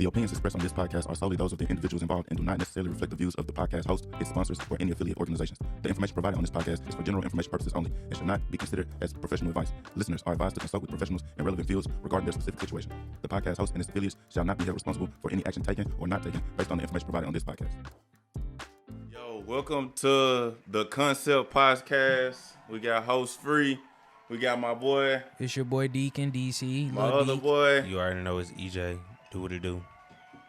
The opinions expressed on this podcast are solely those of the individuals involved and do not necessarily reflect the views of the podcast host, its sponsors, or any affiliate organizations. The information provided on this podcast is for general information purposes only and should not be considered as professional advice. Listeners are advised to consult with professionals in relevant fields regarding their specific situation. The podcast host and its affiliates shall not be held responsible for any action taken or not taken based on the information provided on this podcast. Yo, welcome to the Concept Podcast. We got host free. We got my boy. It's your boy Deacon DC. My other boy. You already know it's EJ. Do what it do.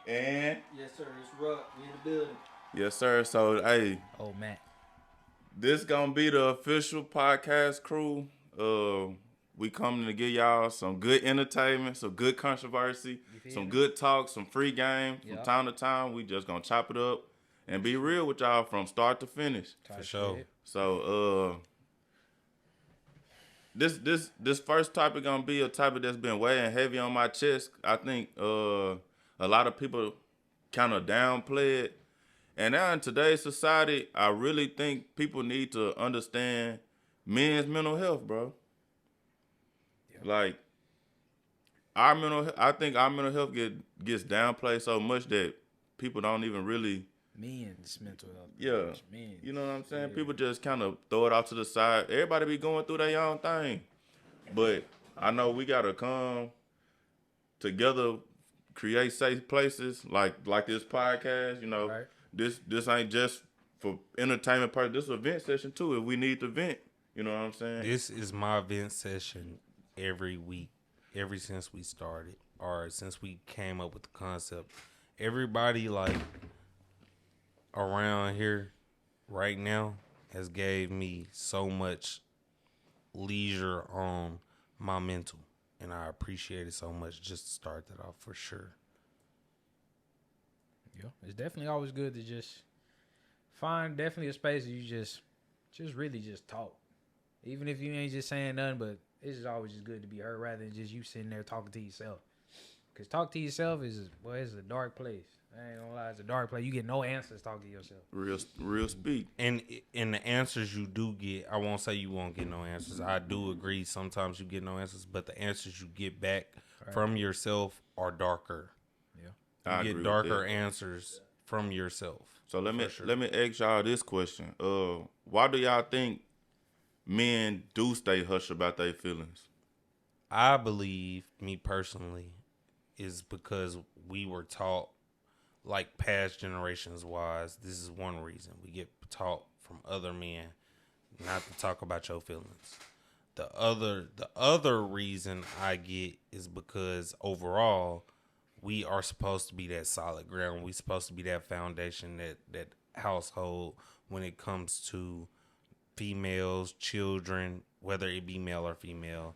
And Yes, sir. It's Ruck. We in the building. yes, sir. So, hey, Oh, Matt. this gonna be the official podcast crew. We coming to give y'all some good entertainment, some good controversy, some good talk, some free game. From time to time, we just gonna chop it up and be real with y'all from start to finish. For sure. So, this first topic gonna be a topic that's been weighing heavy on my chest. I think a lot of people kind of downplay it. And now in today's society, I really think people need to understand men's mental health, bro. Like, I think our mental health gets downplayed so much that people don't even really. Men's mental health. Yeah. Men's. You know what I'm saying? Yeah. People just kind of throw it off to the side. Everybody be going through their own thing. But I know we got to come together, create safe places like this podcast, you know. Right. This ain't just for entertainment part. This is a vent session too if we need to vent. You know what I'm saying? This is my event session every week, ever since we started, or since we came up with the concept. Everybody like around here right now has gave me so much leisure on my mental, and I appreciate it so much. Just to start that off for sure. Yeah. It's definitely always good to just find definitely a space that you just really just talk. Even if you ain't just saying nothing, but it's just always just good to be heard rather than just you sitting there talking to yourself. Because talk to yourself it's a dark place. I ain't gonna lie, it's a dark place. You get no answers talking to yourself. Real speak. And the answers you do get, I won't say you won't get no answers. I do agree sometimes you get no answers, but the answers you get back from yourself are darker. I You agree get darker with that. answers from yourself. So let me ask y'all this question. Why do y'all think men do stay hush about their feelings? I believe, me personally, is because we were taught, like past generations wise, this is one reason. We get taught from other men not to talk about your feelings. The other reason I get is because overall, we are supposed to be that solid ground. We supposed to be that foundation, that household when it comes to females, children, whether it be male or female,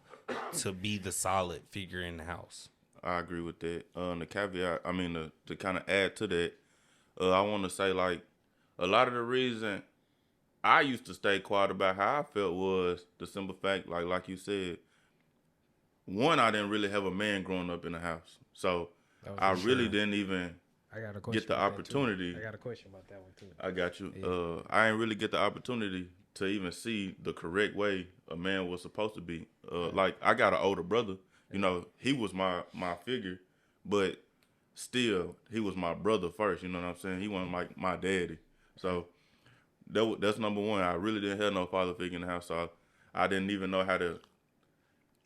to be the solid figure in the house. I agree with that. The caveat, to kind of add to that, I want to say, like, a lot of the reason I used to stay quiet about how I felt was the simple fact, like you said, one, I didn't really have a man growing up in the house. So I really didn't even I got a question get the about that, too. opportunity. I got a question about that one too. I got you. Yeah. I didn't really get the opportunity to even see the correct way a man was supposed to be. Like, I got an older brother. You know, he was my figure, but still, he was my brother first. You know what I'm saying? He wasn't like my daddy. So that's number one. I really didn't have no father figure in the house. So I didn't even know how to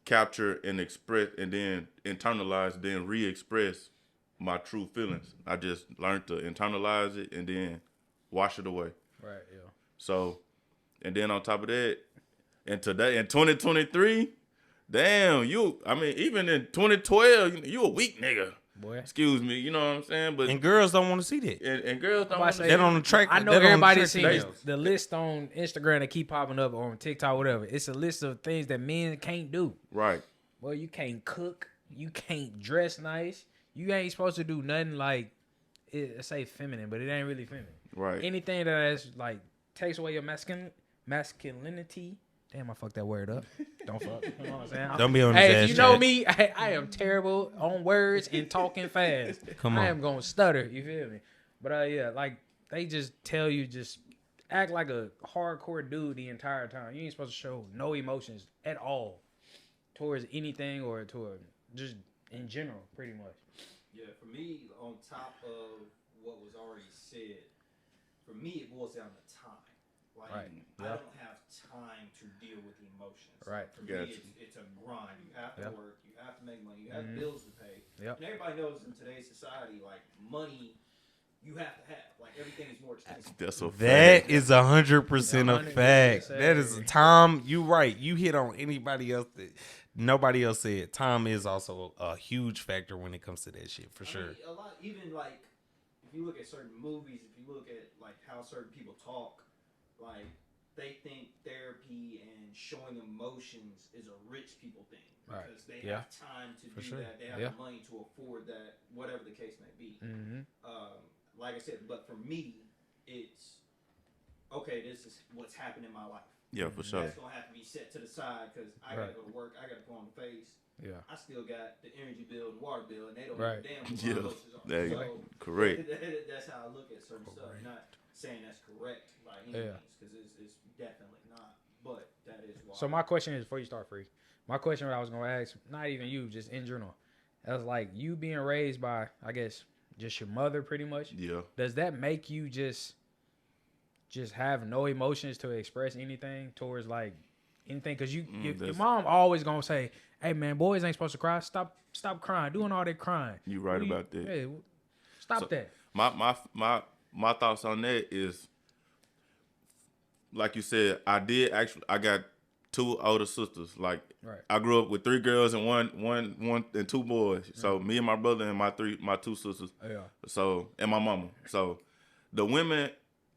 capture and express and then internalize, then re-express my true feelings. I just learned to internalize it and then wash it away. Right, yeah. So, and then on top of that, and today in 2023, damn, even in 2012, you a weak nigga. Boy. Excuse me, you know what I'm saying? But And girls don't want to see that. and girls don't want to That on the track. I know that on the everybody's track seen videos. the list on Instagram that keep popping up or on TikTok, whatever. It's a list of things that men can't do. Right. Well, you can't cook. You can't dress nice. You ain't supposed to do nothing like, say feminine, but it ain't really feminine. Right. Anything that like takes away your masculinity. Damn, I fucked that word up. Don't fuck. You know what I'm saying? Don't be on his Hey, ass if you know chat. me, I am terrible on words and talking fast. Come on. I am going to stutter. You feel me? But yeah, like they just tell you just act like a hardcore dude the entire time. You ain't supposed to show no emotions at all towards anything or toward just in general, pretty much. Yeah, for me, on top of what was already said, for me, it boils down to time. Like, Right. I Yeah. don't have time to deal with emotions. Right. Like, for Gotcha. me, it's a grind. You have to Yeah. work. You have to make money. You have Mhm. bills to pay. Yep. And everybody knows in today's society, like, money you have to have. Like, everything is more expensive. That's a That fact. is 100% a 100, fact. yeah, That is Tom. You right. You hit on anybody else that nobody else said. Time is also a huge factor when it comes to that shit for sure. I mean, a lot, even like, if you look at certain movies, if you look at like how certain people talk, like they think therapy and showing emotions is a rich people thing Right. because they Yeah. have time to For do sure. that. They have Yeah. the money to afford that, whatever the case may be. Mm-hmm. Like I said, but for me, it's okay. This is what's happened in my life. Yeah, for sure. That's gonna have to be set to the side because I gotta Right. go to work. I gotta go on the face. Yeah. I still got the energy bill and water bill, and they don't Right. give a damn what Yeah, my groceries are. there you So correct. that's how I look at certain stuff. Not saying that's correct by any means, because it's definitely not. But that is why. So my question is, before you start, Free, my question that I was gonna ask, not even you, just in general, that was like you being raised by, I guess, just your mother, pretty much. Yeah. Does that make you just have no emotions to express anything towards like anything? Because your mom always gonna say, "Hey man, boys ain't supposed to cry. Stop crying, doing all that crying." You right about that. Hey, stop that. My thoughts on that is, like you said, I got two older sisters. Like Right. I grew up with three girls and one and two boys. So me and my brother and my two sisters. Yeah. So and my mama. So the women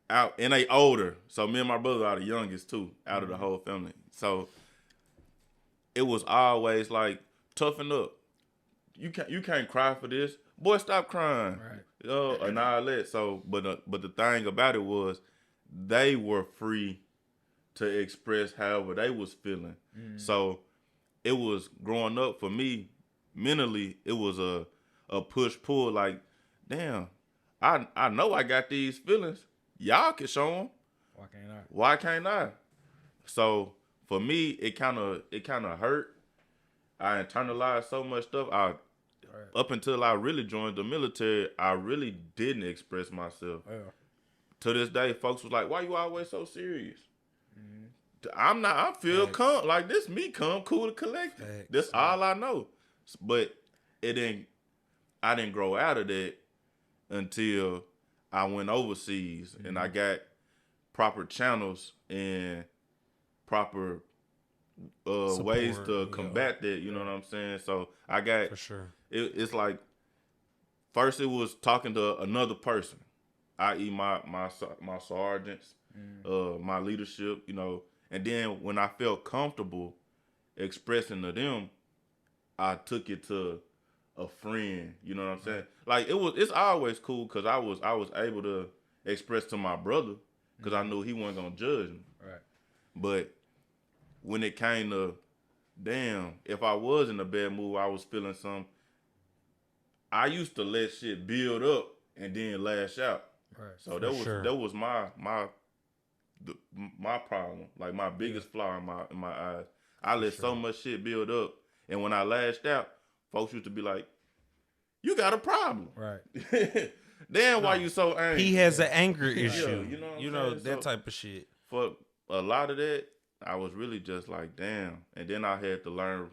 out and they older. So me and my brother are the youngest too out of the whole family. So it was always like toughen up. You can't cry for this. Boy, stop crying. Right. And all that. So but the thing about it was they were free to express however they was feeling. So it was growing up for me mentally, it was a push pull like, damn, I know I got these feelings. Y'all can show them. Why can't I? Why can't I? So for me, it kind of hurt. I internalized so much stuff. Up until I really joined the military, I really didn't express myself. Yeah. To this day, folks was like, "Why you always so serious?" I'm not. I feel calm. Like this, me calm, cool, and collected. That's all I know. But it didn't. I didn't grow out of that until I went overseas and I got proper channels and proper ways to combat that. You know what I'm saying? So I got For sure. It's like first it was talking to another person, i.e. my sergeants, my leadership, you know, and then when I felt comfortable expressing to them, I took it to a friend. You know what I'm saying? Like it's always cool because I was able to express to my brother because I knew he wasn't gonna judge me. Right. But when it came to, damn, if I was in a bad mood, I was feeling something. I used to let shit build up and then lash out. Right. So that was my problem, like my biggest flaw in my eyes. I let so much shit build up, and when I lashed out, folks used to be like, "You got a problem." Right. Then why you so angry? He has an anger issue. you know what I'm you know saying? that So, type of shit. for a lot of that, I was really just like, damn. And then I had to learn.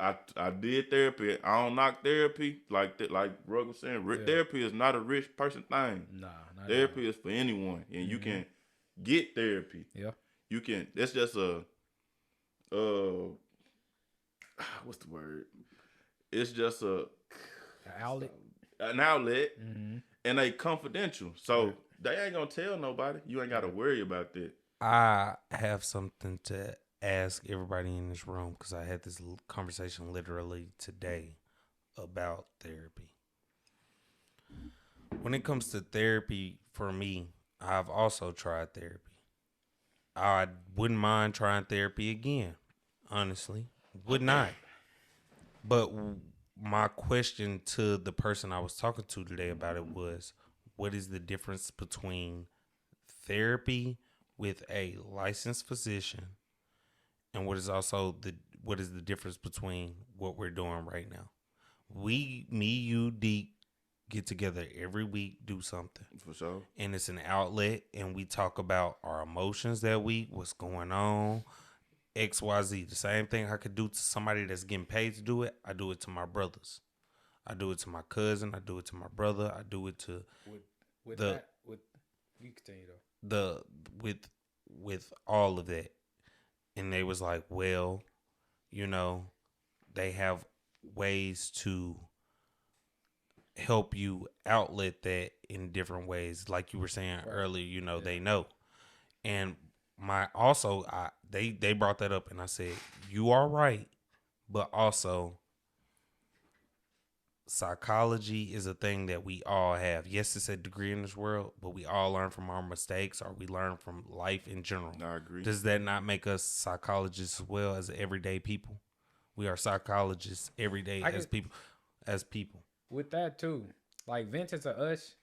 I did therapy. I don't knock therapy like that. Like Rug was saying, therapy is not a rich person thing. Nah. Not Therapy is for anyone, and you can get therapy. Yeah. You can. That's just what's the word? It's just An outlet. an outlet, and they confidential. So they ain't gonna tell nobody. You ain't gotta worry about that. I have something to ask everybody in this room because I had this conversation literally today about therapy. When it comes to therapy, for me, I've also tried therapy. I wouldn't mind trying therapy again, honestly. Would not. But my question to the person I was talking to today about it was, what is the difference between therapy with a licensed physician and what is the difference between what we're doing right now? Me, you, Deke, get together every week, do something. For sure. And it's an outlet, and we talk about our emotions that week, what's going on, XYZ. The same thing I could do to somebody that's getting paid to do it, I do it to my brothers. I do it to my cousin. I do it to my brother. I do it to with the that. With you continue though. with all of that. And they was like, well, you know, they have ways to help you outlet that in different ways. Like you were saying earlier, you know, they know. And they brought that up, and I said, you are right, but also psychology is a thing that we all have. Yes, it's a degree in this world, but we all learn from our mistakes, or we learn from life in general. I agree. Does that not make us psychologists as well as everyday people? We are psychologists every day as people. With that too, like venting to us,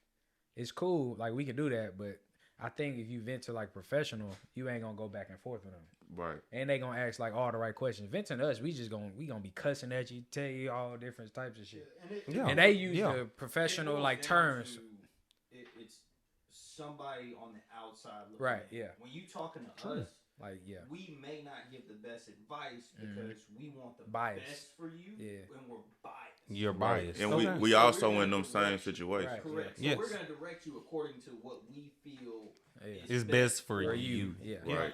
it's cool. Like we can do that, but I think if you vent to like professional, you ain't gonna go back and forth with them. Right. And they gonna ask like all the right questions. Venting to us, we gonna be cussing at you, tell you all different types of shit. And they use the professional like terms. It's somebody on the outside looking Right. in. Yeah. When you talking to us, like we may not give the best advice because we want the Bias. best for you, and we're biased. You're biased. And Okay. we also in them same situations. Right. Correct. Yes. So we're going to direct you according to what we feel is best for you. you. Yeah. Right.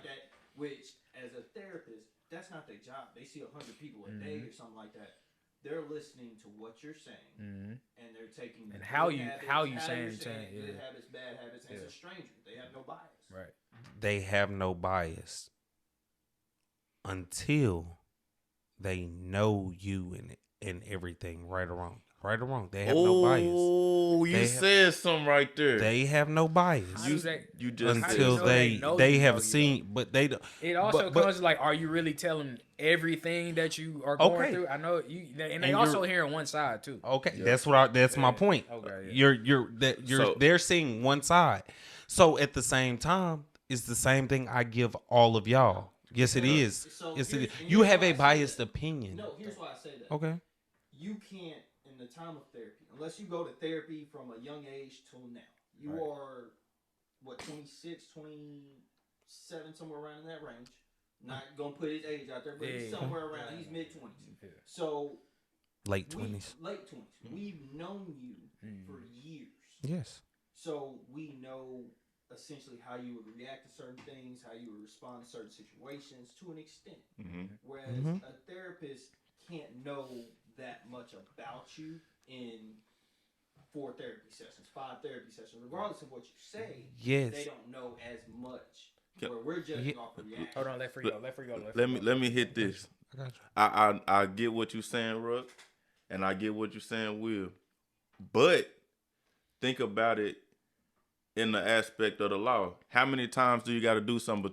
Which, as a therapist, that's not their job. They see 100 people a day or something like that. They're listening to what you're saying, and they're taking and good how you habits, saying good habits, bad habits as a stranger. They have no bias. Right. They have no bias until they know you and everything, right or wrong. Right or wrong. They have no bias. Oh, you said something right there. They have no bias. You just until said they have seen, but they don't. It also comes to like, are you really telling everything that you are going through? I know you, and they also hearing one side too. Okay, that's my point. Okay, they're seeing one side. So at the same time, it's the same thing I give all of y'all. Yes, it is. So yes, it is. You have a biased opinion. No, here's why I say that. Okay. You can't, in the time of therapy, unless you go to therapy from a young age till now. You are, 26, 27, somewhere around in that range. Not going to put his age out there, but he's somewhere around. He's mid-20s. So, late 20s. Late 20s. We've known you for years. Yes. So, we know essentially how you would react to certain things, how you would respond to certain situations to an extent. Whereas a therapist can't know that much about you in 4 therapy sessions, 5 therapy sessions, regardless of what you say. Yes. They don't know as much. Where we're judging off the reaction. Hold on, let free go. Let me hit this. I got you. I get what you're saying, Ruck, and I get what you're saying, Will. But think about it in the aspect of the law. How many times do you got to do something,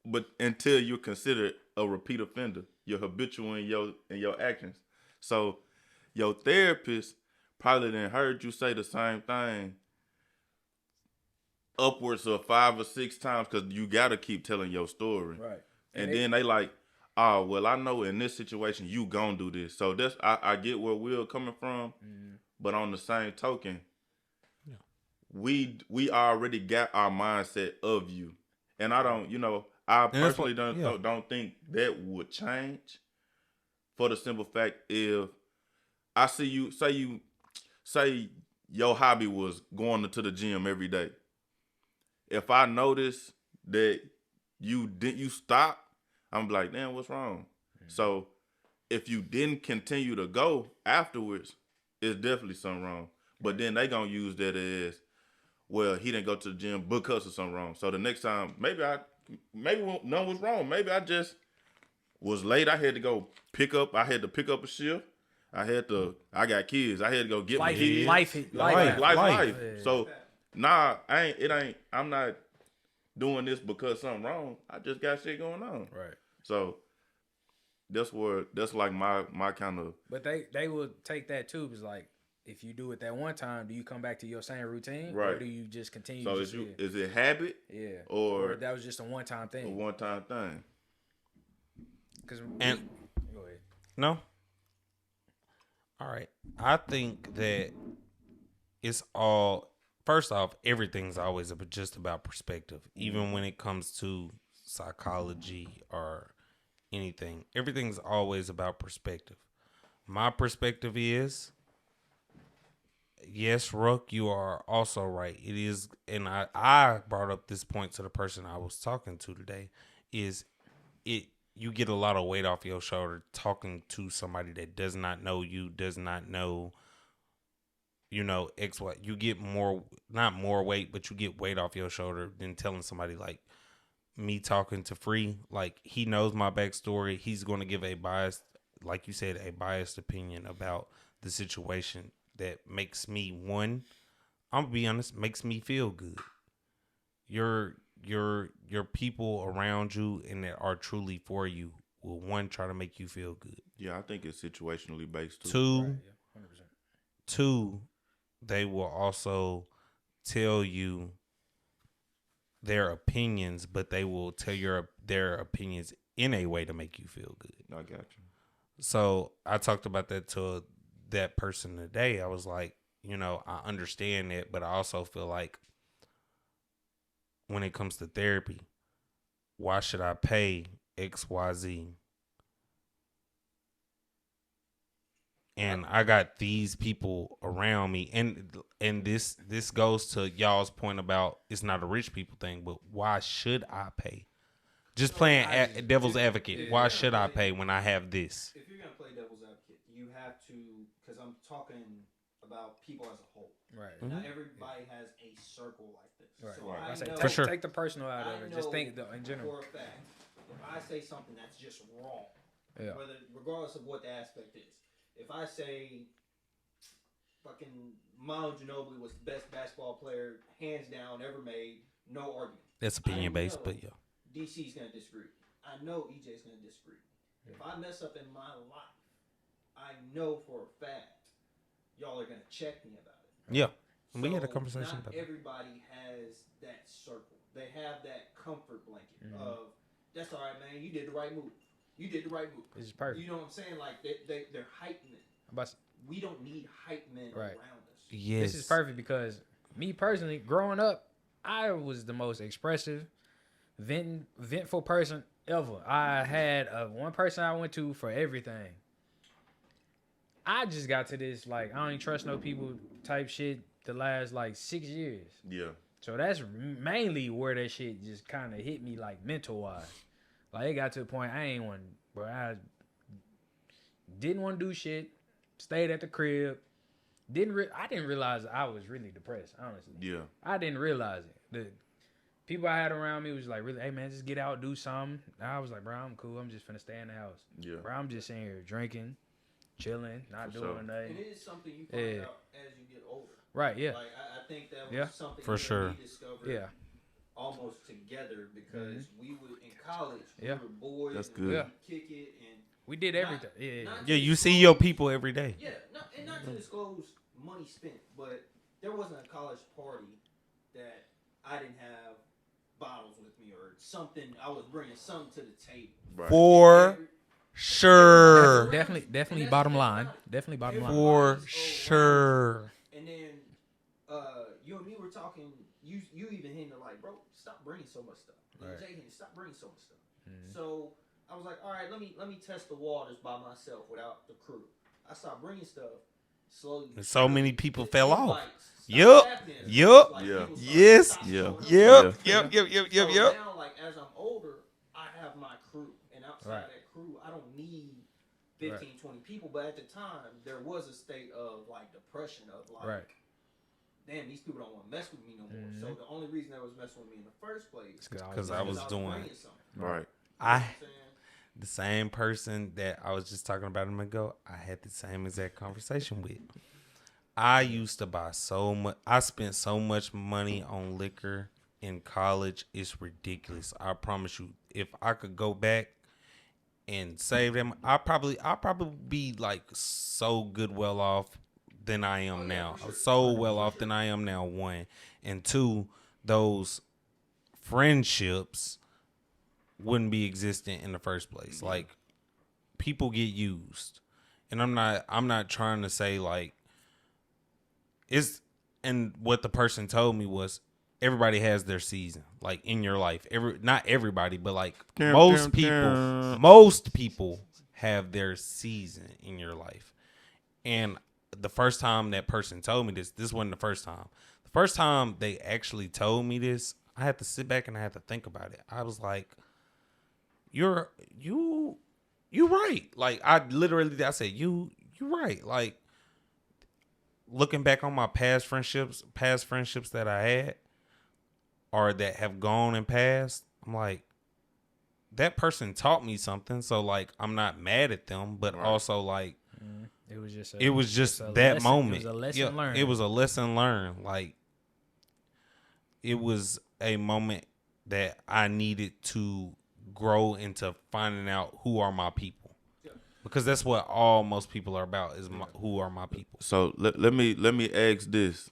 but until you're considered a repeat offender, you're habitual in your actions. So your therapist probably done heard you say the same thing upwards of 5 or 6 times because you got to keep telling your story. Right. And then they like, oh, well, I know in this situation you gonna do this. So that's I get where Will coming from, but on the same token, we already got our mindset of you. And I don't, I personally don't think that would change for the simple fact if I see you, say your hobby was going to the gym every day. If I notice that you stop, I'm like, damn, what's wrong? So if you didn't continue to go afterwards, it's definitely something wrong. But then they gonna use that as, well, he didn't go to the gym because of something wrong. So the next time, maybe none was wrong. Maybe I just was late. I had to pick up a shift. I got kids. I had to go get my kids. Life. Yeah. So I'm not doing this because something wrong. I just got shit going on. Right. So that's like my kind of. But they will take that too. It's like, if you do it that one time, do you come back to your same routine? Right. Or do you just continue? So is it habit? Yeah. Or that was just a one-time thing? A one-time thing. Go ahead. No. All right. I think that it's all, first off, everything's always just about perspective. Even when it comes to psychology or anything, everything's always about perspective. My perspective is, yes, Ruck, you are also right. It is, and I brought up this point to the person I was talking to today, is it, you get a lot of weight off your shoulder talking to somebody that does not know you, does not know, X, Y. You get more, not more weight, but you get weight off your shoulder than telling somebody like me talking to Free. Like, he knows my backstory. He's going to give a biased, like you said, a biased opinion about the situation that makes me, one, I'm gonna be honest, makes me feel good. Your people around you and that are truly for you will, one, try to make you feel good. Yeah, I think it's situationally based too. Two, Right, yeah, 100%. two, they will also tell you their opinions, but they will tell their opinions in a way to make you feel good. I got you. So I talked about that to that person today. I was like, I understand it, but I also feel like when it comes to therapy, why should I pay XYZ? And I got these people around me, and this goes to y'all's point about it's not a rich people thing, but why should I pay? Just playing devil's advocate. Why should I pay when I have this? If you're gonna play devil's advocate, you have to, because I'm talking about people as a whole. Right. Not everybody has a circle like this. Right. So I I say, know, For sure. take the personal out of it. Just think in general. for a fact, if I say something that's just wrong, Yeah. regardless of what the aspect is, if I say fucking Manu Ginobili was the best basketball player hands down ever made, no argument. That's opinion based, but yeah. DC's gonna disagree. I know EJ's gonna disagree. If I mess up in my life, I know for a fact y'all are gonna check me about it. Yeah. So We had a conversation not about that. everybody has that circle. They have that comfort blanket of, that's all right, man. You did the right move. You did the right move. This is perfect. You know what I'm saying? Like they're hype men. We don't need hype men around us. Yes. This is perfect because me personally, growing up, I was the most expressive, ventful person ever. I had one person I went to for everything. I just got to this, like, I don't even trust no people type shit the last, like, 6 years. Yeah. So that's mainly where that shit just kind of hit me, like, mental-wise. Like, it got to the point I didn't want to do shit, stayed at the crib. I didn't realize I was really depressed, honestly. Yeah. I didn't realize it. The people I had around me was like, really, hey, man, just get out, do something. I was like, bro, I'm cool. I'm just finna stay in the house. Yeah. Bro, I'm just sitting here drinking, chilling, not doing nothing. And it is something you find out as you get older. Right, yeah. Like, I think that was something for sure. we discovered almost together because we were in college. We were boys. That's and good. We Yeah. kick it and We did everything. Yeah, you see your people every day. Yeah, not to disclose money spent, but there wasn't a college party that I didn't have bottles with me or something. I was bringing something to the table. Right. For sure. Definitely bottom line. Definitely bottom line. For sure. And then you and me were talking. You even hinted like, bro, stop bringing so much stuff. Right. Jay hinted, stop bringing so much stuff. So I was like, all right, let me test the waters by myself without the crew. I stopped bringing stuff slowly. And so many people fell off. Yup. Yup. Yeah. Yes. Yeah. Yep. Yeah. Yep. So now, like, as I'm older, I have my crew. And outside that crew, I don't need 15, 20 people. But at the time, there was a state of, like, depression of, like, damn, these people don't want to mess with me no more. So the only reason they was messing with me in the first place because I was doing bringing something. Right. The same person that I was just talking about a minute ago, I had the same exact conversation with. I used to buy so much. I spent so much money on liquor in college. It's ridiculous. I promise you. If I could go back and save them, I'll probably be like so good, well off than I am now. I'm so well off than I am now. One and two, those friendships wouldn't be existent in the first place. Like, people get used, and I'm not trying to say like and what the person told me was everybody has their season, like in your life. Not everybody, but like most people have their season in your life. And the first time that person told me this wasn't the first time. The first time they actually told me this, I had to sit back and I had to think about it. I was like, you're right. Like I said, you're right. Like looking back on my past friendships that I had or that have gone and passed, I'm like, that person taught me something. So like, I'm not mad at them, but also like, it was just that lesson, moment. It was a lesson learned. It was a lesson learned. Like it was a moment that I needed to grow into finding out who are my people. Because that's what most people are about is who are my people. So let me ask this,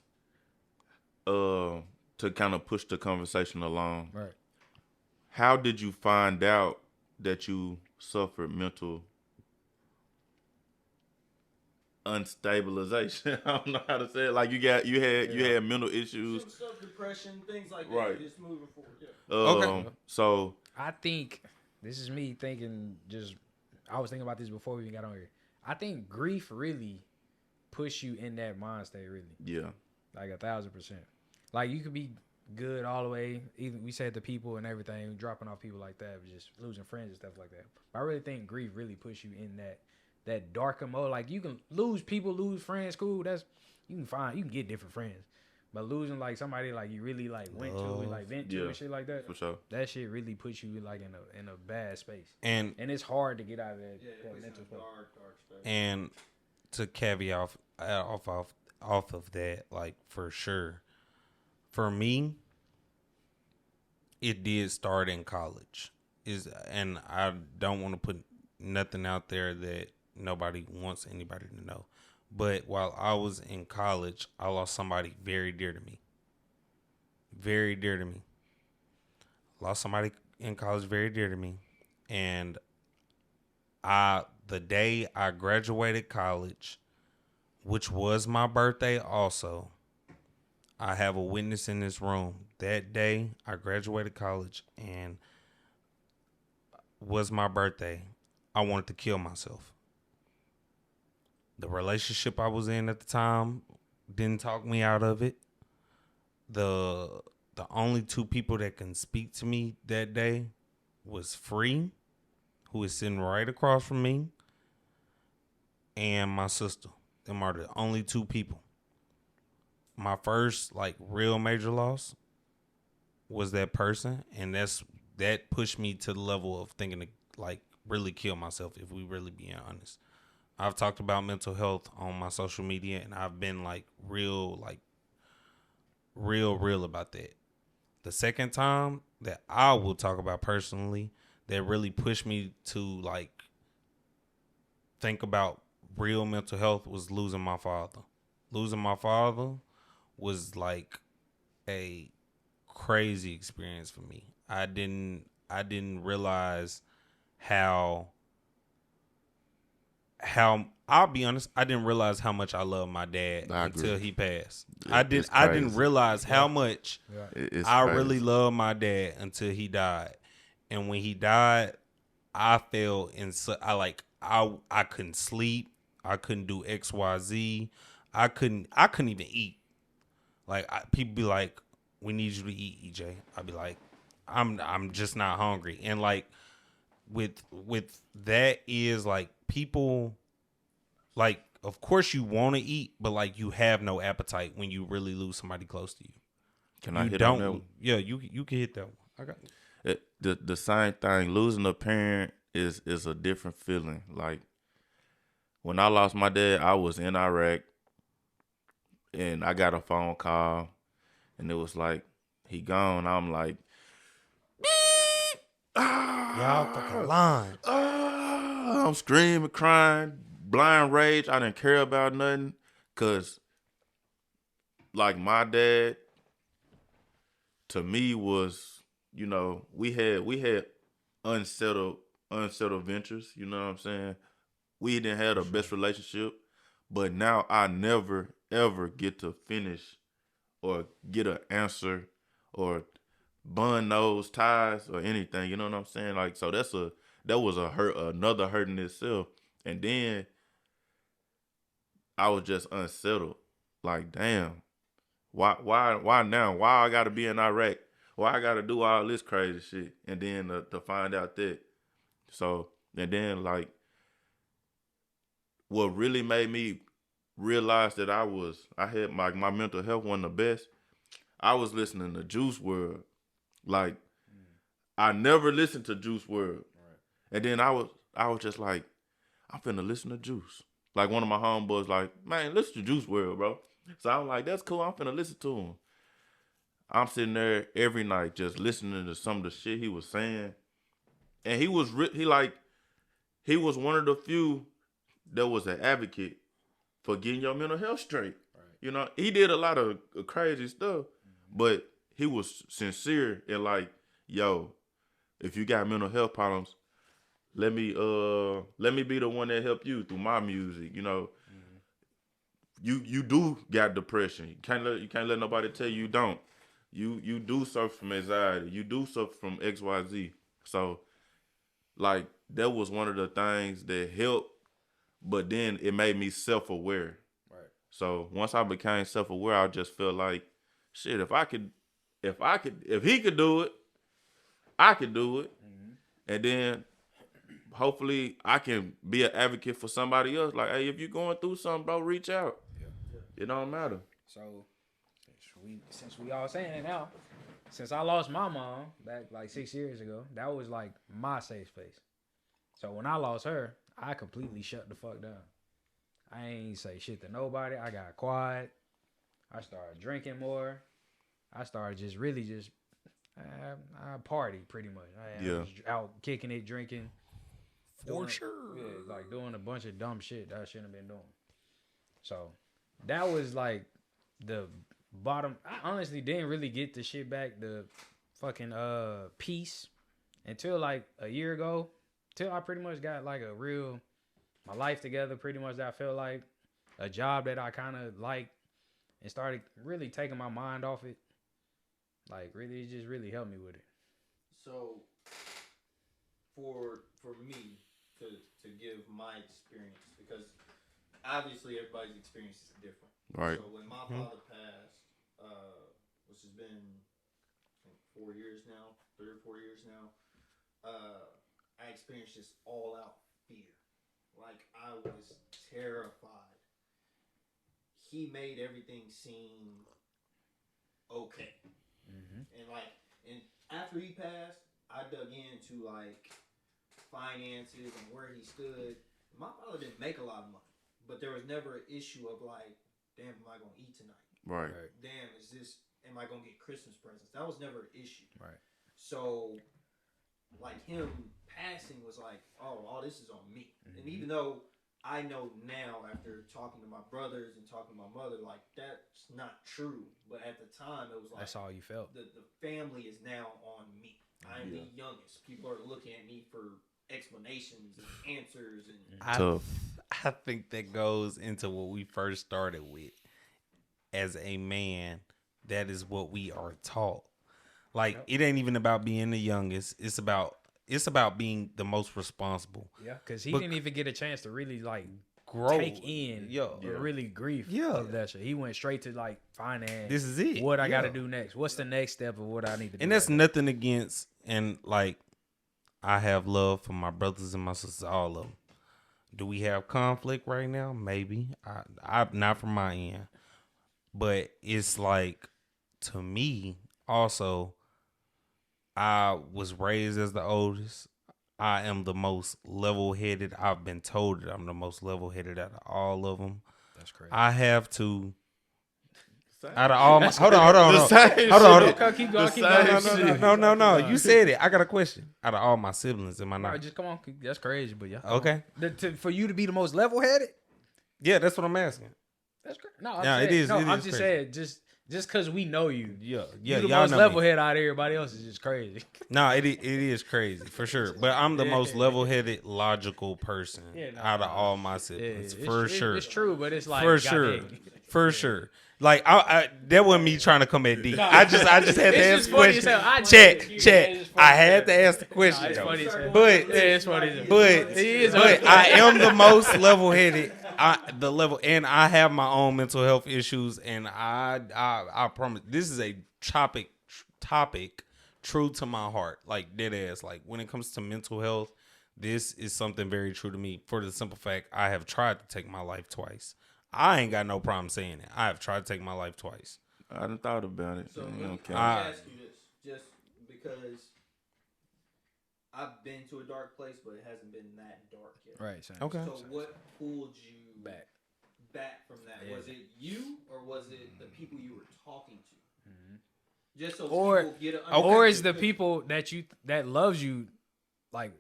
to kind of push the conversation along. Right. How did you find out that you suffered mental unstabilization? I don't know how to say it. Like you had mental issues, stuff, depression, things like that. Right. Just moving forward. Yeah. Okay. So I think this is me thinking. I was thinking about this before we even got on here. I think grief really push you in that mind state. Really. Yeah. Like 1,000%. Like you could be good all the way. Even we said the people and everything, dropping off people like that, just losing friends and stuff like that. But I really think grief really push you in that darker mode. Like you can lose people, lose friends, cool. You can get different friends. But losing like somebody like you really like went to like vent to and shit like that. For sure. That shit really puts you like in a bad space. And it's hard to get out of that mental space. Dark space. And to caveat off of that, like for sure, for me, it did start in college. And I don't want to put nothing out there that nobody wants anybody to know. But while I was in college, I lost somebody very dear to me. Very dear to me. Lost somebody in college very dear to me. And the day I graduated college, which was my birthday also, I have a witness in this room. That day I graduated college and was my birthday. I wanted to kill myself. The relationship I was in at the time didn't talk me out of it. The only two people that can speak to me that day was Free, who is sitting right across from me, and my sister. Them are the only two people. My first like real major loss was that person, and that pushed me to the level of thinking to like really kill myself if we really being honest. I've talked about mental health on my social media, and I've been like real about that. The second time that I will talk about personally that really pushed me to like think about real mental health was losing my father. Losing my father was like a crazy experience for me. I didn't realize how I'll be honest, I didn't realize how much I love my dad until he passed. I didn't realize how much I really love my dad until he died. And when he died, I felt I couldn't sleep. I couldn't do XYZ. I couldn't even eat. Like people be like, "We need you to eat, EJ." I'd be like, "I'm just not hungry." And like with that is like people like of course you want to eat, but like you have no appetite when you really lose somebody close to you. Can I hit on that one? Yeah, you can hit that one. I got it. The same thing. Losing a parent is a different feeling. Like when I lost my dad, I was in Iraq, and I got a phone call, and it was like he gone. I'm like, y'all fucking lying. I'm screaming, crying, blind rage. I didn't care about nothing, cause like my dad to me was, we had unsettled ventures. You know what I'm saying? We didn't have the best relationship, but now I never ever get to finish or get an answer or bun nose ties or anything. You know what I'm saying? Like, so that was another hurt in itself. And then I was just unsettled. Like, damn, why now? Why I gotta be in Iraq? Why I gotta do all this crazy shit? And then to find out that. So, and then like, what really made me realize that I had my mental health wasn't the best. I was listening to Juice WRLD. Like, I never listened to Juice WRLD. Right. And then I was just like, I'm finna listen to Juice. Like, one of my homeboys like, man, listen to Juice WRLD, bro. So I'm like, that's cool. I'm finna listen to him. I'm sitting there every night just listening to some of the shit he was saying. And he was one of the few that was an advocate for getting your mental health straight. Right. You know, he did a lot of crazy stuff, but he was sincere and like, yo, if you got mental health problems, let me be the one that help you through my music. You know, you do got depression. You can't let nobody tell you don't. You do suffer from anxiety. You do suffer from XYZ. So, like, that was one of the things that helped, but then it made me self-aware. Right. So once I became self-aware, I just felt like, shit, if he could do it, I could do it. Mm-hmm. And then hopefully I can be an advocate for somebody else. Like, hey, if you're going through something, bro, reach out. Yeah. It don't matter. So since we all saying it now, since I lost my mom back like 6 years ago, that was like my safe space. So when I lost her, I completely shut the fuck down. I ain't say shit to nobody. I got quiet. I started drinking more. I started I party pretty much. I was out kicking it, drinking. Sure. Yeah, like doing a bunch of dumb shit that I shouldn't have been doing. So that was like the bottom. I honestly didn't really get the shit back, the fucking peace, until like a year ago. Till I pretty much got like my life together, pretty much, that I felt like a job that I kind of liked, and started really taking my mind off it. Like, really, it just really helped me with it. So, for me to give my experience, because obviously everybody's experience is different. Right. So when my father passed, which has been, I think, 3 or 4 years now, I experienced this all-out fear. Like, I was terrified. He made everything seem okay. Mm-hmm. And after he passed, I dug into, like, finances and where he stood. My father didn't make a lot of money, but there was never an issue of, like, damn, am I going to eat tonight? Right. Damn, am I going to get Christmas presents? That was never an issue. Right. So, like, him passing was like, oh, all this is on me. Mm-hmm. And even though I know now, after talking to my brothers and talking to my mother, like, that's not true. But at the time, it was like, that's all you felt. The family is now on me. I'm the youngest. People are looking at me for explanations and answers. And I think that goes into what we first started with. As a man, that is what we are taught. Like, it ain't even about being the youngest. It's about being the most responsible. Yeah, because he didn't even get a chance to really, like, take in or really grief of that shit. He went straight to, like, finance. This is it. What I got to do next. What's the next step of what I need to do? And that's nothing against, and, like, I have love for my brothers and my sisters, all of them. Do we have conflict right now? Maybe. I not from my end. But it's like, to me, also, I was raised as the oldest. I am the most level-headed. I've been told that I'm the most level-headed out of all of them. That's crazy. I have to. Out of all my, hold on. Keep going. No. You said it. I got a question. Out of all my siblings, am I not? Right, just come on. That's crazy, but yeah. Okay. For you to be the most level-headed? Yeah, that's what I'm asking. That's crazy. No, it is. No, I'm just saying, just because we know you. Yeah. You're the most level-headed out of everybody else is just crazy. No, it is crazy for sure. But I'm the most level-headed, logical person out of all my siblings for sure. It's true, but it's like for sure. For sure. Like I that wasn't me trying to come at D. I just had to ask the question. Check. I had to ask the question. It's funny as hell. But It's funny as hell. but I am the most level-headed. And I have my own mental health issues, and I promise this is a topic true to my heart. Like dead ass. Like when it comes to mental health, this is something very true to me. For the simple fact, I have tried to take my life twice. I ain't got no problem saying it. I have tried to take my life twice. I done thought about it. So let me Okay. ask you this, just because I've been to a dark place, but it hasn't been that dark yet. Right. Same. Okay. So what pulled you back from that? Yeah. Was it you, or was it the people you were talking to? Mm-hmm. Just so Or- people get a Or is the people that loves you, like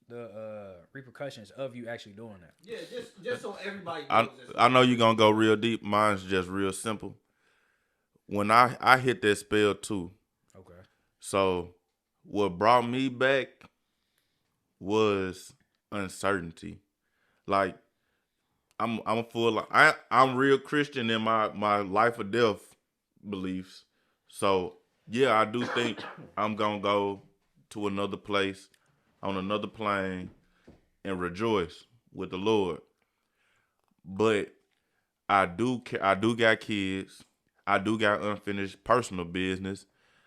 the repercussions of you actually doing that? Yeah, just so everybody knows. I know you're gonna go real deep. Mine's just real simple. When I hit that spell too. Okay. So what brought me back was uncertainty. Like I'm full of, I'm real Christian in my life or death beliefs. So yeah, I do think I'm gonna go to another place on another plane and rejoice with the Lord. But I do got kids. I do got unfinished personal business.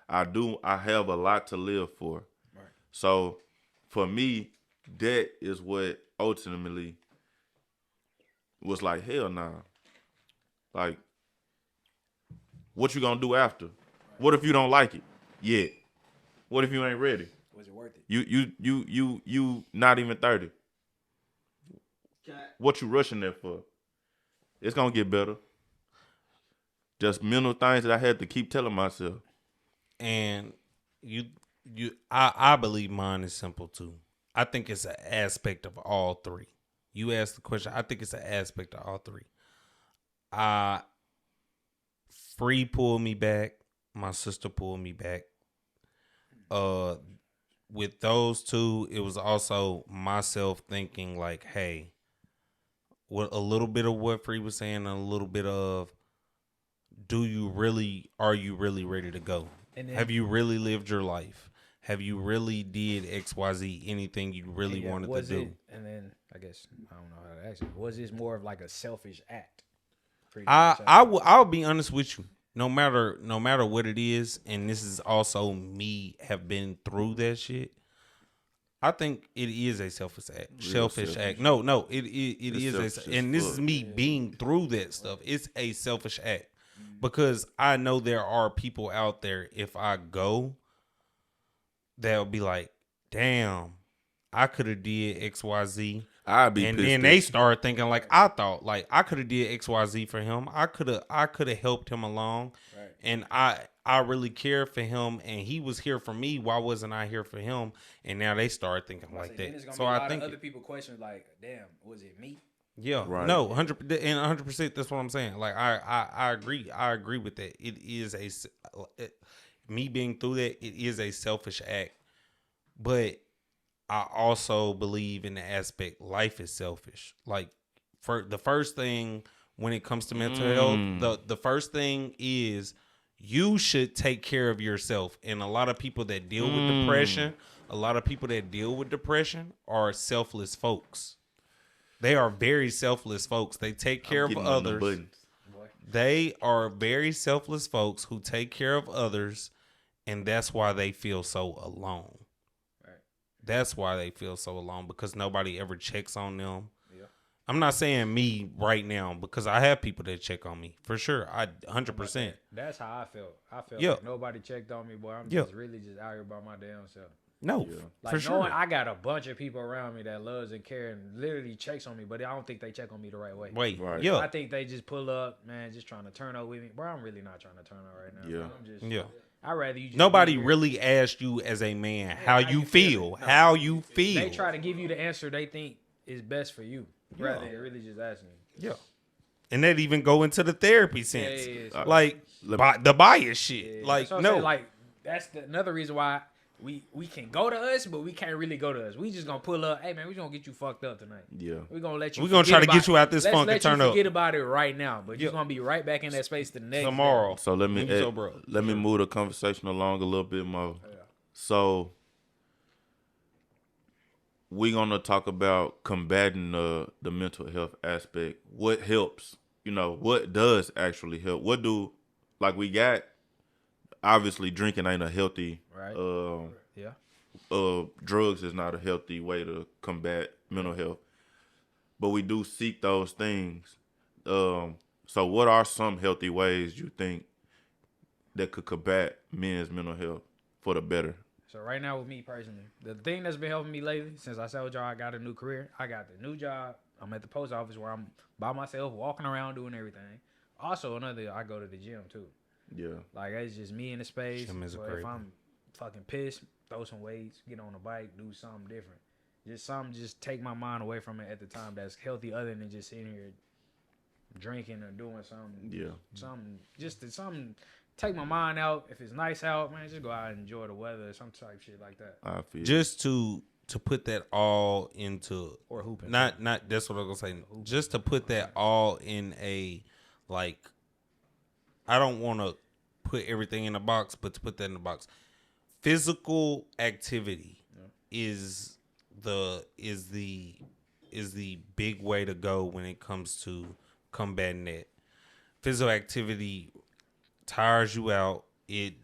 I have a lot to live for. Right. So for me, that is what ultimately was like, hell nah. Like, what you gonna do after? Right. What if you don't like it yet? What if you ain't ready? Was it worth it? You not even 30. What you rushing there for? It's gonna get better. Just mental things that I had to keep telling myself. And I believe mine is simple too. I think it's an aspect of all three. You asked the question. I think it's an aspect of all three. Free pulled me back. My sister pulled me back. With those two, it was also myself thinking like, hey, what a little bit of what Free was saying, and a little bit of, are you really ready to go? And then, have you really lived your life? Have you really did XYZ, anything you really wanted to do? And then I guess I don't know how to ask it. Was this more of like a selfish act? I'll be honest with you. No matter what it is, and this is also me have been through that shit. I think it is a selfish act. Selfish act. No, it is and this is me being through that stuff. It's a selfish act. Because I know there are people out there, if I go, they'll be like, damn, I could have did XYZ. I'd be and pissed. Then they start thinking like I thought, like I could have did XYZ for him. I could have helped him along. Right. And I really cared for him, and he was here for me. Why wasn't I here for him? And now they start thinking like that. So I think other people question like, damn, was it me? Yeah, right. No, 100%. That's what I'm saying. Like I agree. I agree with that. It is me being through that. It is a selfish act, but I also believe in the aspect life is selfish. Like for the first thing when it comes to mental health, the first thing is you should take care of yourself. And a lot of people that deal with depression, are selfless folks. They are very selfless folks. They take care of others. They are very selfless folks who take care of others, and that's why they feel so alone. Right. That's why they feel so alone, because nobody ever checks on them. Yeah. I'm not saying me right now, because I have people that check on me for sure. 100%. That's how I felt. I felt like nobody checked on me, boy. I'm just really just out here by my damn self. No, like for sure. I got a bunch of people around me that loves and cares and literally checks on me, but I don't think they check on me the right way. Yeah. I think they just pull up, man, just trying to turn up with me. Bro, I'm really not trying to turn up right now. Yeah. I'm just, I'd rather you just nobody really asked you as a man how you feel. No. How you feel. They try to give you the answer they think is best for you, rather than really just asking you. Yeah. And that even go into the therapy sense. Like the bias shit. Like, no. Like, that's another reason why we can go to us, but we can't really go to us. We just gonna pull up. Hey man, we gonna get you fucked up tonight. Yeah. We gonna let you. We gonna try to get you out this funk and turn up. Forget about it right now, but you're gonna be right back in that space the next tomorrow. day. So let me move the conversation along a little bit more. Yeah. So we're gonna talk about combating the mental health aspect. What helps? What does actually help? What do we got? Obviously, drinking ain't a healthy. Right. Drugs is not a healthy way to combat mental health, but we do seek those things. So, what are some healthy ways you think that could combat men's mental health for the better? So right now, with me personally, the thing that's been helping me lately, since I told y'all I got a new career, I got the new job. I'm at the post office where I'm by myself, walking around doing everything. Also, I go to the gym too. Yeah. Like, it's just me in the space. Gym is So if I'm fucking pissed, throw some weights, get on a bike, do something different. Just take my mind away from it at the time that's healthy, other than just sitting here drinking or doing something. Yeah. Something take my mind out. If it's nice out, man, just go out and enjoy the weather, some type shit like that. I feel just to put that all into, or hooping. Not that's what I was gonna say. Just to put that all in a, like, I don't want to put everything in a box, but to put that in a box, physical activity is the big way to go when it comes to combating that. Physical activity tires you out. It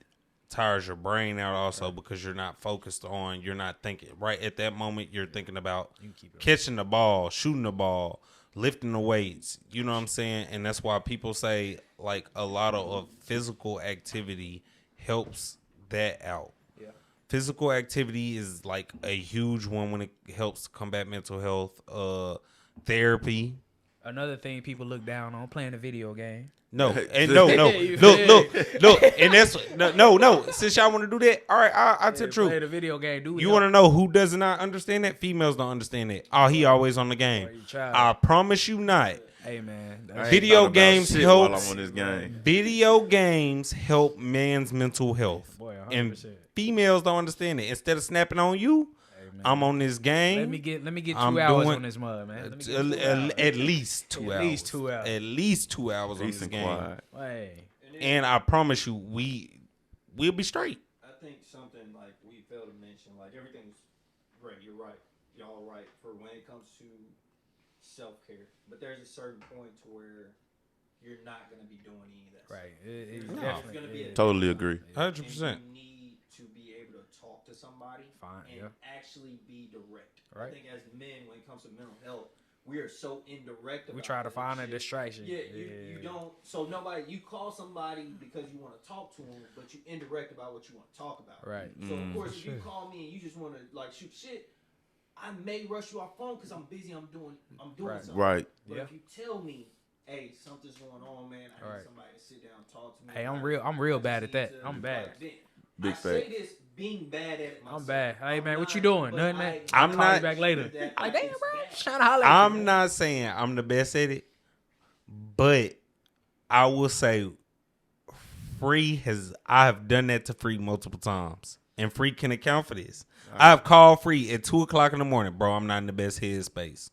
tires your brain out also, because you're not focused on, you're not thinking right at that moment. You're thinking about catching the ball, shooting the ball, lifting the weights. You know what I'm saying? And that's why people say, like, a lot of physical activity helps that out. Yeah. Physical activity is like a huge one when it helps combat mental health. Therapy. Another thing people look down on, playing a video game. No, and no. Look, and that's no. Since y'all want to do that, all right, I'll tell the truth. Play the video game, dude. You want to know who does not understand that? Females don't understand that. Oh, he always on the game. I promise you not. Hey man, video games help. While I'm on this game. Video games help man's mental health. Boy, 100%. And females don't understand it. Instead of snapping on you, I'm on this game. Let me get 2 hours on this mud, man. At least 2 hours. At least 2 hours. At least 2 hours on this game. Hey. And I promise you, we'll be straight. I think something like we failed to mention, like, everything's great. You're right. Y'all are right for when it comes to self-care. But there's a certain point to where you're not going to be doing any of that. Right. It's Definitely. going to be totally agree. 100%. You need to be able to talk to somebody and actually be direct. Right. I think as men, when it comes to mental health, we are so indirect about we try to find a distraction. Yeah, you don't. So you call somebody because you want to talk to them, but you indirect about what you want to talk about. Right. So of course, if you call me and you just want to, like, shoot shit, I may rush you off phone because I'm busy. I'm doing something. Right. But if you tell me, hey, something's going on, man, I need somebody to sit down and talk to me. Hey, I'm real bad at that. I'm bad. Big I say this being bad at it myself. I'm bad. Hey man, what you doing? Nothing, man. I'm I'll not call you back later. Like, damn, bro. Trying to holler. I'm not saying I'm the best at it, but I will say I have done that to Free multiple times, and Free can account for this. I have called Free at 2:00 in the morning, bro. I'm not in the best headspace.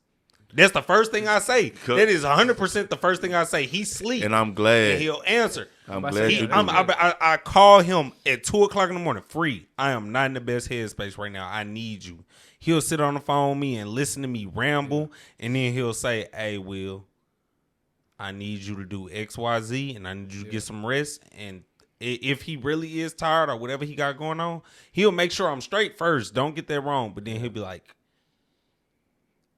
That's the first thing I say. That is 100% the first thing I say. He sleep, and I'm glad, and he'll answer. I'm glad you do. I call him at 2:00 in the morning. Free. I am not in the best headspace right now. I need you. He'll sit on the phone with me and listen to me ramble, and then he'll say, "Hey, Will, I need you to do X, Y, Z, and I need you to get some rest." And if he really is tired or whatever he got going on, he'll make sure I'm straight first. Don't get that wrong. But then he'll be like,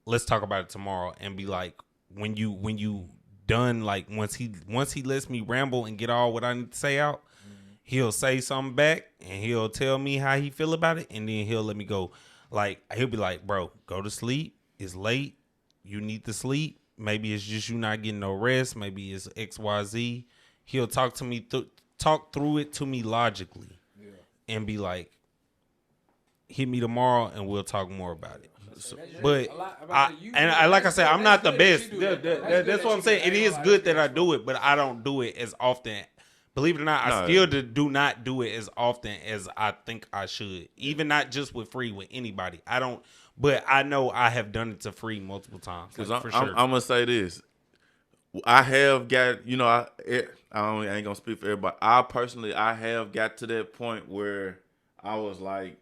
let's talk about it tomorrow, and be like, when you done, like, once he lets me ramble and get all what I need to say out, he'll say something back and he'll tell me how he feel about it, and then he'll let me go. Like, he'll be like, bro, go to sleep. It's late. You need to sleep. Maybe it's just you not getting no rest. Maybe it's XYZ. He'll talk to me talk through it to me logically, and be like, hit me tomorrow and we'll talk more about it. But like I said, I'm not the best. That's what I'm saying. It is good that I do it, but I don't do it as often Believe it or not, Nah. I still do not do it as often as I think I should. Even not just with Free, with anybody. I don't, but I know I have done it to Free multiple times. Because Like, for I'm sure. gonna say this. I have got, I ain't gonna speak for everybody. I have got to that point where I was like,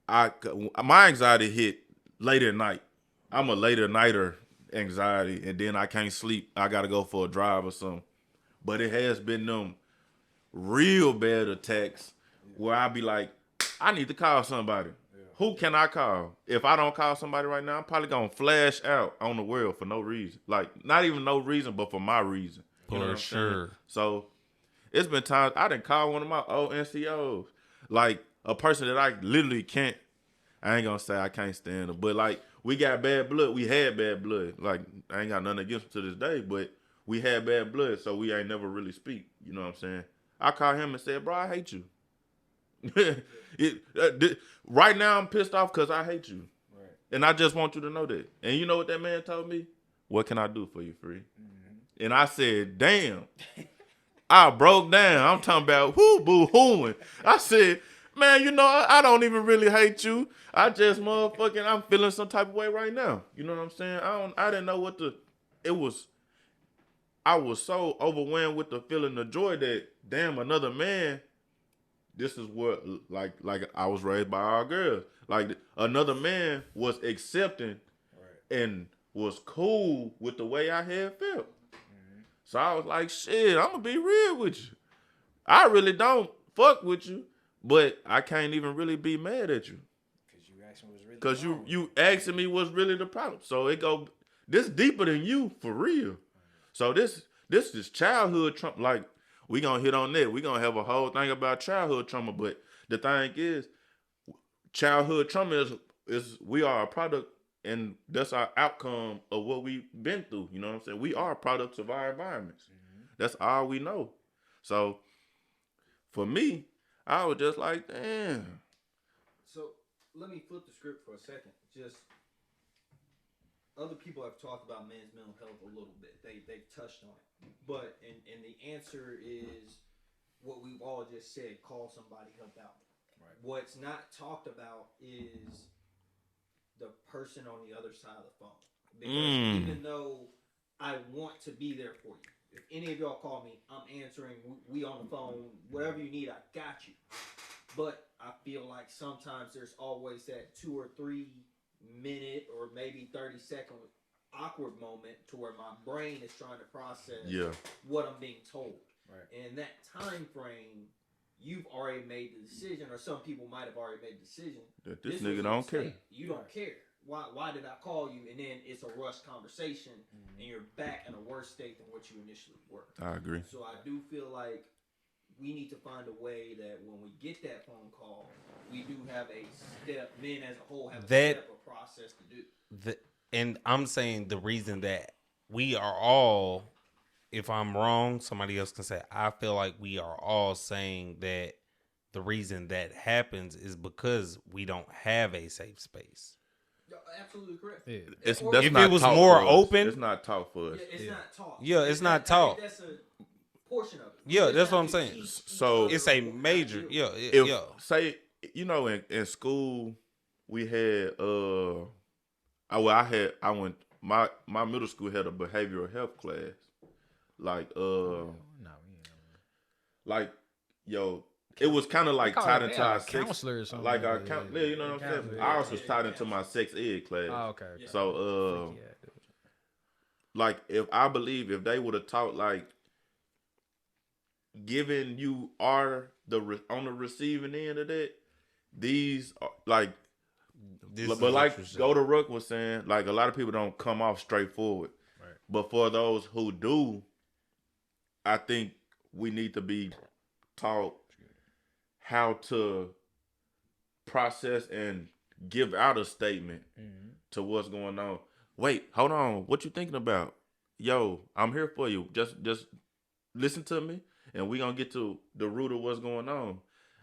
my anxiety hit late at night. I'm a later nighter anxiety, and then I can't sleep. I gotta go for a drive or something. But it has been them real bad attacks where I be like, I need to call somebody. Who can I call? If I don't call somebody right now, I'm probably gonna flash out on the world for no reason. Like, not even no reason, but for my reason. You know what I'm sure. saying? So it's been times I didn't call one of my old NCOs. Like a person that I literally can't, I ain't gonna say I can't stand them, but like we got bad blood. We had bad blood. Like I ain't got nothing against him to this day, but we had bad blood, so we ain't never really speak. You know what I'm saying? I called him and said, bro, I hate you. Right now I'm pissed off because I hate you. Right. And I just want you to know that. And you know what that man told me? What can I do for you, Free? Mm-hmm. And I said, damn. I broke down. I'm talking about boo-hooing. I said, man, I don't even really hate you. I just I'm feeling some type of way right now. You know what I'm saying? I didn't know I was so overwhelmed with the feeling of joy that, damn, another man, this is what, like I was raised by our girls. Like, another man was accepting and was cool with the way I had felt. Mm-hmm. So I was like, shit, I'm going to be real with you. I really don't fuck with you, but I can't even really be mad at you. Because you asking me what's really the problem. So this deeper than you, for real. So this is childhood trauma. Like, we gonna hit on that. We gonna have a whole thing about childhood trauma. But the thing is, childhood trauma is we are a product, and that's our outcome of what we've been through. You know what I'm saying? We are products of our environments. Mm-hmm. That's all we know. So for me, I was just like, damn. So let me flip the script for a second. Just other people have talked about men's mental health a little bit. They've touched on it. But and the answer is what we've all just said, call somebody, help out. Right. What's not talked about is the person on the other side of the phone. Because even though I want to be there for you, if any of y'all call me, I'm answering, we on the phone, whatever you need, I got you. But I feel like sometimes there's always that 2 or 3 minute or maybe 30-second awkward moment to where my brain is trying to process what I'm being told. Right. And in that time frame, you've already made the decision, or some people might have already made the decision. That this nigga don't care. You don't care. Why did I call you? And then it's a rushed conversation, and you're back in a worse state than what you initially were. I agree. So I do feel like we need to find a way that when we get that phone call, we do have a step. Men as a whole have a step or process to do. And I'm saying the reason that we are all, if I'm wrong, somebody else can say, I feel like we are all saying that the reason that happens is because we don't have a safe space. Absolutely correct. Yeah. If it was more open, it's not taught for us. Yeah, it's not taught. Yeah, it's not taught. That's a portion of it. Yeah, that's what I'm saying. So it's a major. Say, in school we had my middle school had a behavioral health class. It was kind of like tied into our counselor or something. Like our counselor, you know what I'm saying? Ours was tied into my sex ed class. Oh, okay. So like if they would have taught like given you are on the receiving end of that, these are like but like Go to Ruck was saying, like a lot of people don't come off straightforward. Right. But for those who do, I think we need to be taught how to process and give out a statement to what's going on. Wait, hold on. What you thinking about? Yo, I'm here for you. Just listen to me, and we gonna get to the root of what's going on.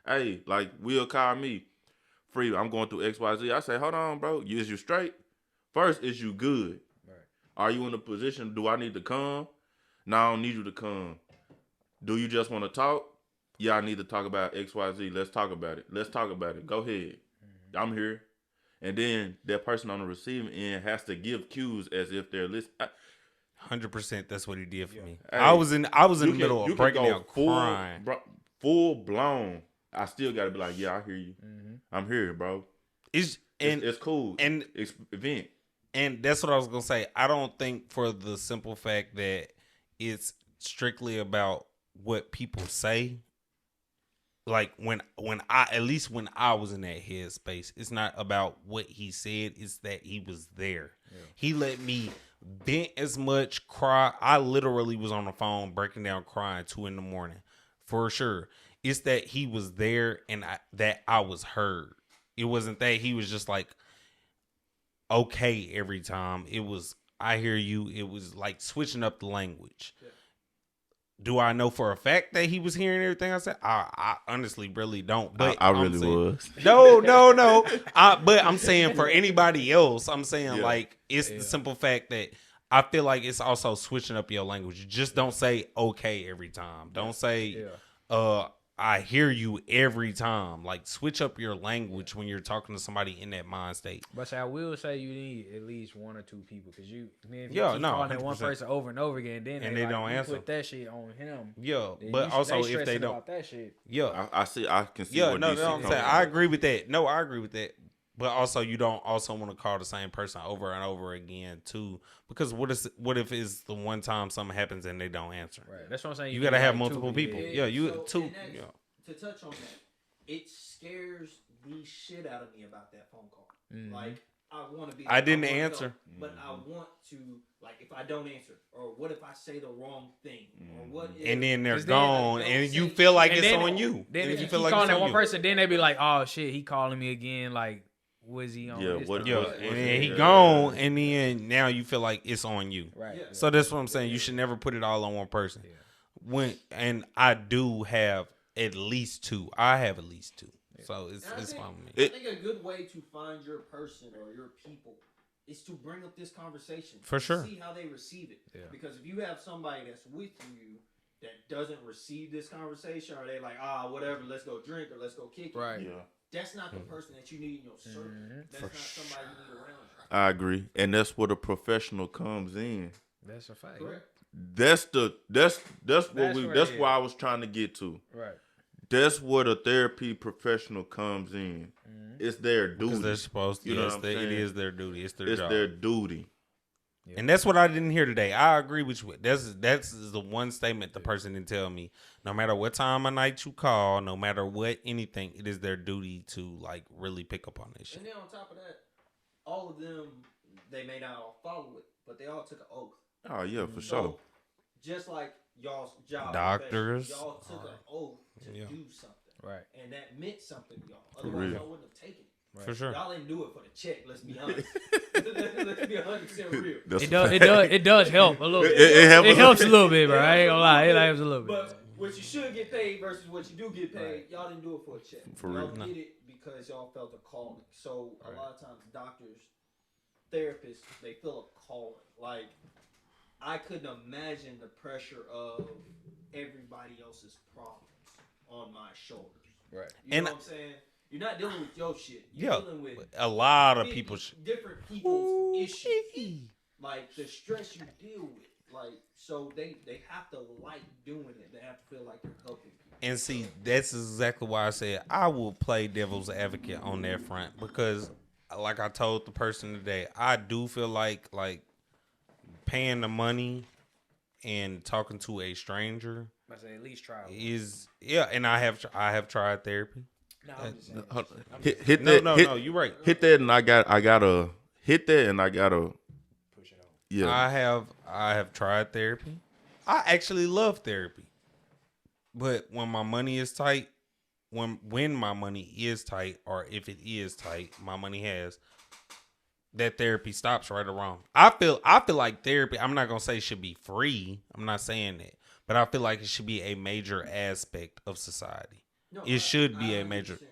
Hey, like Will call me, Free, I'm going through XYZ. I say, hold on, bro. Is you straight? First, is you good? Right. Are you in a position, do I need to come? No, I don't need you to come. Do you just want to talk? Y'all need to talk about XYZ. Let's talk about it. Go ahead. I'm here. And then that person on the receiving end has to give cues as if they're listening. 100%. That's what he did for me. Hey, I was in the middle of breaking down, crying. Full blown. I still got to be like, yeah, I hear you. I'm here, bro. It's cool. And it's event. And that's what I was gonna say. I don't think for the simple fact that it's strictly about what people say. Like when I was in that headspace, it's not about what he said, it's that he was there. Yeah. He let me vent as much, cry. I literally was on the phone breaking down crying 2 a.m. for sure. It's that he was there and that I was heard. It wasn't that he was just like okay every time. It was I hear you. It was like switching up the language. Yeah. Do I know for a fact that he was hearing everything I said? I honestly really don't. But I really was. No. But I'm saying for anybody else, I'm saying like it's the simple fact that I feel like it's also switching up your language. You just don't say okay every time. Don't say I hear you every time. Like switch up your language when you're talking to somebody in that mind state. But I will say you need at least 1 or 2 people because if you keep calling that one person over and over again, then they don't answer. Put that shit on him. Yeah, but also if they don't, about that shit. Yeah, I can see. Yeah, no, I'm saying I agree with that. No, I agree with that. But also, you don't also want to call the same person over and over again too, because what if it's the one time something happens and they don't answer? Right. That's what I'm saying. You gotta have multiple people. Yeah, you two. Yeah. To touch on that, it scares the shit out of me about that phone call. Mm-hmm. Like I want to be. I didn't answer, but I want to. Like if I don't answer, or what if I say the wrong thing, or what? If, and then they're gone, and you feel like it's on you. Then if you feel like calling that one person, then they be like, "Oh shit, he calling me again." Like. Was he on? Yeah, and then he gone, and then now you feel like it's on you. Right. Yeah. So that's what I'm saying. You should never put it all on one person. Yeah. And I do have at least 2. I have at least 2. Yeah. So it's fine with me. I think a good way to find your person or your people is to bring up this conversation. For sure. See how they receive it. Yeah. Because if you have somebody that's with you that doesn't receive this conversation, or they like, whatever, let's go drink or let's go kick it. Right. Yeah. That's not the person that you need in your circle. That's not somebody you need around you. I agree, and that's where the professional comes in. That's a fact. Correct. That's where I was trying to get to. Right. That's where the therapy professional comes in. Mm-hmm. It's their duty. Because they're supposed to. Yes, it is their duty. It's their job. It's their duty. Yeah. And that's what I didn't hear today. I agree with you. That's the one statement the person didn't tell me. No matter what time of night you call, no matter what anything, it is their duty to like really pick up on this shit. And then on top of that, all of them, they may not all follow it, but they all took an oath. Oh yeah, for sure. Just like y'all's job, doctors, y'all took an oath to do something, right? And that meant something to y'all. Otherwise, y'all wouldn't have taken it. Right. For sure. Y'all didn't do it for the check. Let's be honest. Let's be 100% real. It does help a little bit. It helps a little bit, bro. I ain't gonna lie. It helps a little bit. But what you should get paid versus what you do get paid, y'all didn't do it for a check. For real. Y'all did it because y'all felt a calling. So a lot of times, doctors, therapists, they feel a calling. Like I couldn't imagine the pressure of everybody else's problems on my shoulders. Right. You know what I'm saying? You're not dealing with your shit. You're dealing with a lot of people's different people's issues. Like the stress you deal with. Like so they have to like doing it. They have to feel like they're helping people. And see, that's exactly why I said I will play devil's advocate on that front because like I told the person today, I do feel like paying the money and talking to a stranger. I say at least try and I have tried therapy. No, I'm just saying. Hit that. No, you're right. Hit that, and I gotta hit that, and I gotta push it on. Yeah, I have tried therapy. I actually love therapy, but when my money is tight, when my money is tight, or if it is tight, my money has. That therapy stops right or wrong. I feel like therapy. I'm not gonna say it should be free. I'm not saying that, but I feel like it should be a major aspect of society. No, it should be a major. Agree.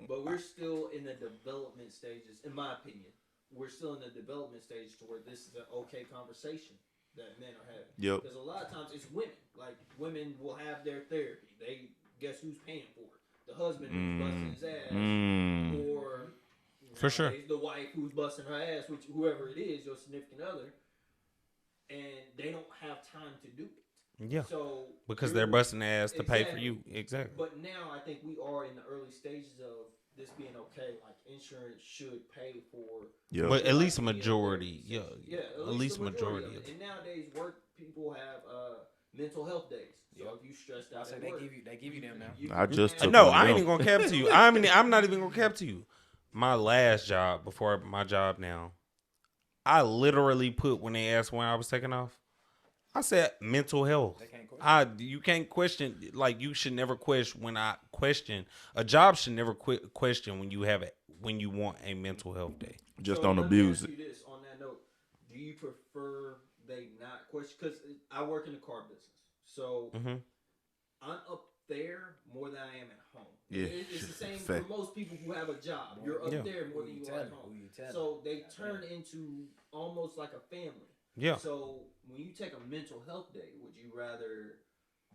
But we're still in the development stages, in my opinion. We're still in the development stage to where this is an okay conversation that men are having. Yep. Because a lot of times it's women. Like women will have their therapy. They guess who's paying for it? The husband who's busting his ass, or for sure, the wife who's busting her ass, which whoever it is, your significant other, and they don't have time to do it. Yeah. So because they're busting their ass to pay for you. Exactly. But now I think we are in the early stages of this being okay. Like insurance should pay for. Yeah. But at least a majority. Yeah. At least a majority of it. And nowadays, work people have mental health days. So if you stressed out at work, they give you them now. I just took No, one I of ain't them. even gonna cap to you. I'm not even gonna cap to you. My last job before my job now, I literally put when they asked when I was taking off, I said mental health. You can't question, like you should never question when I question a job should never question when you have it when you want a mental health day. Just don't abuse it. This, on that note, do you prefer they not question? Because I work in the car business, so I'm up there more than I am at home. Yeah, it's the same for most people who have a job. You're up there more than you are at home. So they turn into almost like a family. Yeah. So when you take a mental health day, would you rather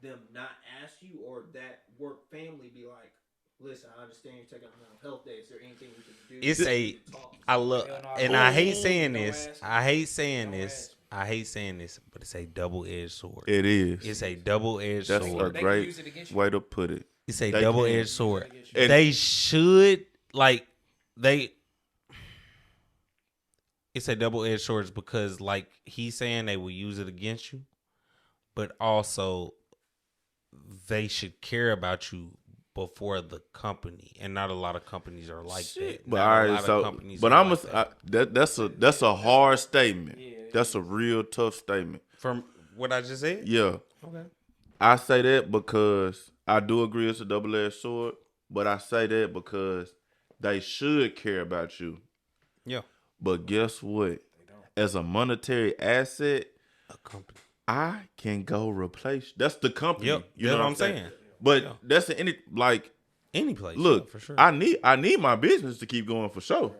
them not ask you, or that work family be like, listen, I understand you're taking a mental health day. Is there anything we can do? I hate saying this. I hate saying this, but it's a double-edged sword. It is. It's a double-edged sword. That's a great way to put it. It's a double-edged sword. They should, like, it's a double-edged sword because, like, he's saying they will use it against you, but also they should care about you before the company, and not a lot of companies are like that. But all right, that's a hard statement. That's a real tough statement. From what I just said? Yeah. Okay. I say that because I do agree it's a double-edged sword, but I say that because they should care about you. Yeah. But guess what? As a monetary asset, a company, I can go replace. That's the company. Yep. You know what I'm saying? But that's any place. Look, for sure. I need my business to keep going for sure.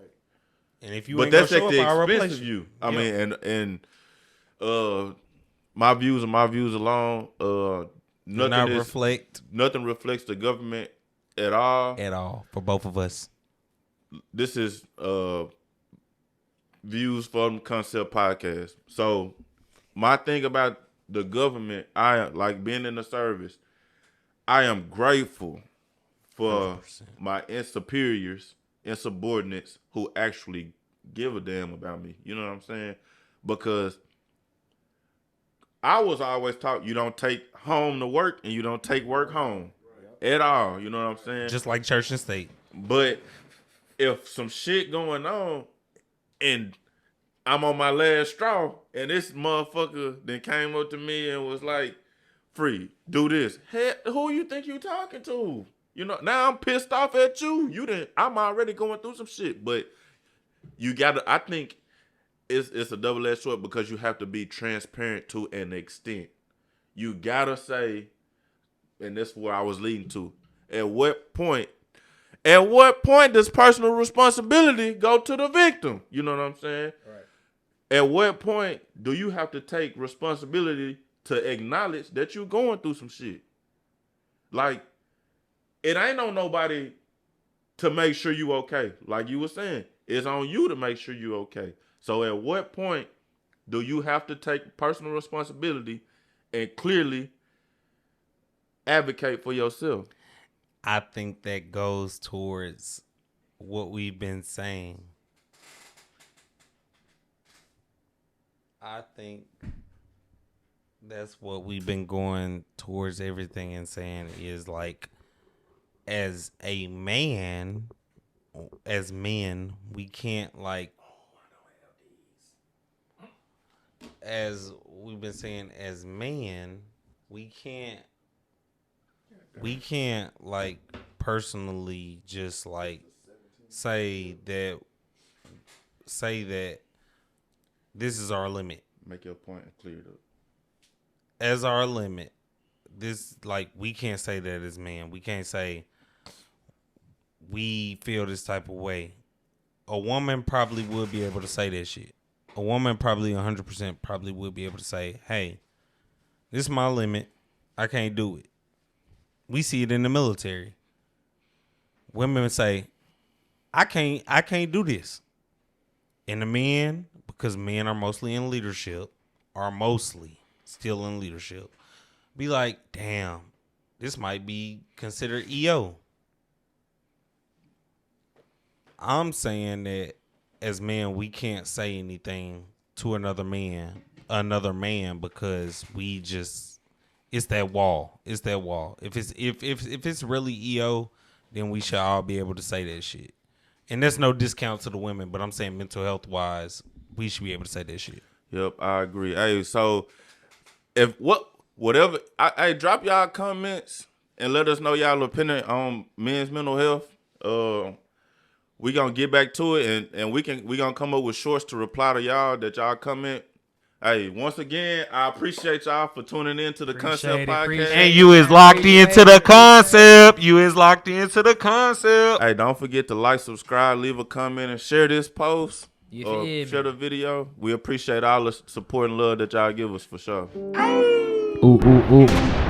And if you but ain't that's gonna at show the up, expense of you. I mean, and my views are my views alone. Nothing reflects the government at all. At all for both of us. This is Views from Concept Podcast. So my thing about the government, I like being in the service. I am grateful for 100%. My superiors and subordinates who actually give a damn about me. You know what I'm saying? Because I was always taught you don't take home to work and you don't take work home at all. You know what I'm saying? Just like church and state. But if some shit going on and I'm on my last straw and this motherfucker then came up to me and was like, "Free, do this." Hey, who you think you talking to? You know, now I'm pissed off at you. I'm already going through some shit, but you gotta, I think it's a double-edged sword because you have to be transparent to an extent. You gotta say, and that's where I was leading to. At what point does personal responsibility go to the victim? You know what I'm saying? Right. At what point do you have to take responsibility to acknowledge that you're going through some shit? Like, it ain't on nobody to make sure you okay. Like you were saying, it's on you to make sure you okay. So at what point do you have to take personal responsibility and clearly advocate for yourself? I think that goes towards what we've been saying. I think that's what we've been going towards everything and saying is like, as a man, as men, we can't like, as we've been saying, as men, we can't like personally just like say that this is our limit. Make your point and clear it up. As our limit, this, like, we can't say that as men. We can't say we feel this type of way. A woman probably would be able to say that shit. A woman probably 100% probably would be able to say, hey, this is my limit. I can't do it. We see it in the military. Women say, I can't do this. And the men, because men are mostly in leadership, are mostly still in leadership, be like, damn, this might be considered EO. I'm saying that as men, we can't say anything to another man, because we just, it's that wall. It's that wall. If it's really EO, then we should all be able to say that shit. And there's no discount to the women, but I'm saying mental health wise, we should be able to say that shit. Yep, I agree. Hey, so whatever, drop y'all comments and let us know y'all opinion on men's mental health. We gonna get back to it, and we gonna come up with shorts to reply to y'all that y'all comment. Hey, once again, I appreciate y'all for tuning in to the Concept Podcast. And you is locked into the concept. You is locked into the concept. Hey, don't forget to like, subscribe, leave a comment, and share this post. Share the video. We appreciate all the support and love that y'all give us for sure. Ooh.